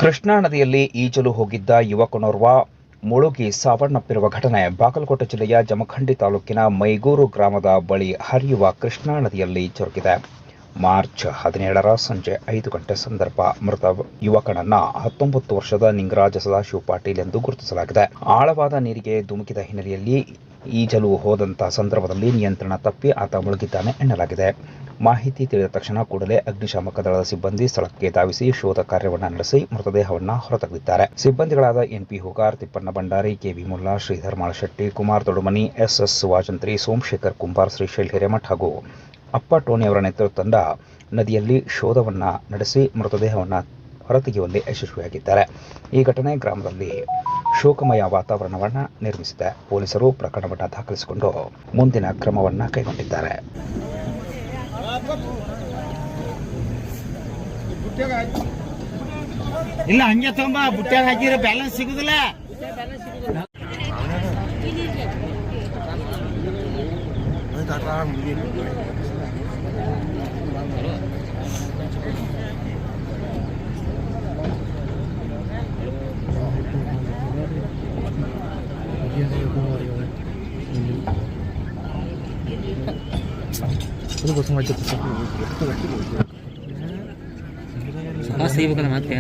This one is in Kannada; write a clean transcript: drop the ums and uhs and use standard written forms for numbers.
ಕೃಷ್ಣಾ ನದಿಯಲ್ಲಿ ಈಜಲು ಹೋಗಿದ್ದ ಯುವಕನೋರ್ವ ಮುಳುಗಿ ಸಾವನ್ನಪ್ಪಿರುವ ಘಟನೆ ಬಾಗಲಕೋಟೆ ಜಿಲ್ಲೆಯ ಜಮಖಂಡಿ ತಾಲೂಕಿನ ಮೈಗೂರು ಗ್ರಾಮದ ಬಳಿ ಹರಿಯುವ ಕೃಷ್ಣಾ ನದಿಯಲ್ಲಿ ಜರುಗಿದೆ. ಮಾರ್ಚ್ 17ರ ಸಂಜೆ 5 ಗಂಟೆ ಸಂದರ್ಭ ಮೃತ ಯುವಕನನ್ನ 19 ವರ್ಷದ ನಿಂಗರಾಜ ಸದಾಶಿವ ಪಾಟೀಲ್ ಎಂದು ಗುರುತಿಸಲಾಗಿದೆ. ಆಳವಾದ ನೀರಿಗೆ ಧುಮುಕಿದ ಹಿನ್ನೆಲೆಯಲ್ಲಿ ಈಜಲು ಹೋದಂತ ಸಂದರ್ಭದಲ್ಲಿ ನಿಯಂತ್ರಣ ತಪ್ಪಿ ಆತ ಮುಳುಗಿದ್ದಾನೆ ಎನ್ನಲಾಗಿದೆ. ಮಾಹಿತಿ ತಿಳಿದ ತಕ್ಷಣ ಕೂಡಲೇ ಅಗ್ನಿಶಾಮಕ ದಳದ ಸಿಬ್ಬಂದಿ ಸ್ಥಳಕ್ಕೆ ಧಾವಿಸಿ ಶೋಧ ಕಾರ್ಯವನ್ನು ನಡೆಸಿ ಮೃತದೇಹವನ್ನು ಹೊರತೆಗೆದಿದ್ದಾರೆ. ಸಿಬ್ಬಂದಿಗಳಾದ NP Hogar, Tippanna Bhandari, KV Mulla, Shridhar Malashetti, Kumar Doddamani, SS Vajantri, Somashekhar Kumbar, Shrishail Hiremath ಹಾಗೂ ಅಪ್ಪ ಟೋನಿ ಅವರ ನೇತೃತ್ವದ ತಂಡ ನದಿಯಲ್ಲಿ ಶೋಧವನ್ನು ನಡೆಸಿ ಮೃತದೇಹವನ್ನು ಹೊರತೆಗೆಯುವಲ್ಲಿ ಯಶಸ್ವಿಯಾಗಿದ್ದಾರೆ. ಈ ಘಟನೆ ಗ್ರಾಮದಲ್ಲಿ ಶೋಕಮಯ ವಾತಾವರಣವನ್ನು ನಿರ್ಮಿಸಿದೆ. ಪೊಲೀಸರು ಪ್ರಕರಣವನ್ನು ದಾಖಲಿಸಿಕೊಂಡು ಮುಂದಿನ ಕ್ರಮವನ್ನು ಕೈಗೊಂಡಿದ್ದಾರೆ. ಇಲ್ಲ ಹಂಗೆ ತುಂಬ ಬುಟ್ಟ್ಯಾಗ ಹಾಕಿದ್ರೆ ಬ್ಯಾಲೆನ್ಸ್ ಸಿಗುದಿಲ್ಲ. ಸಿಗಬೇಕಲ್ಲ ಮತ್ತೆ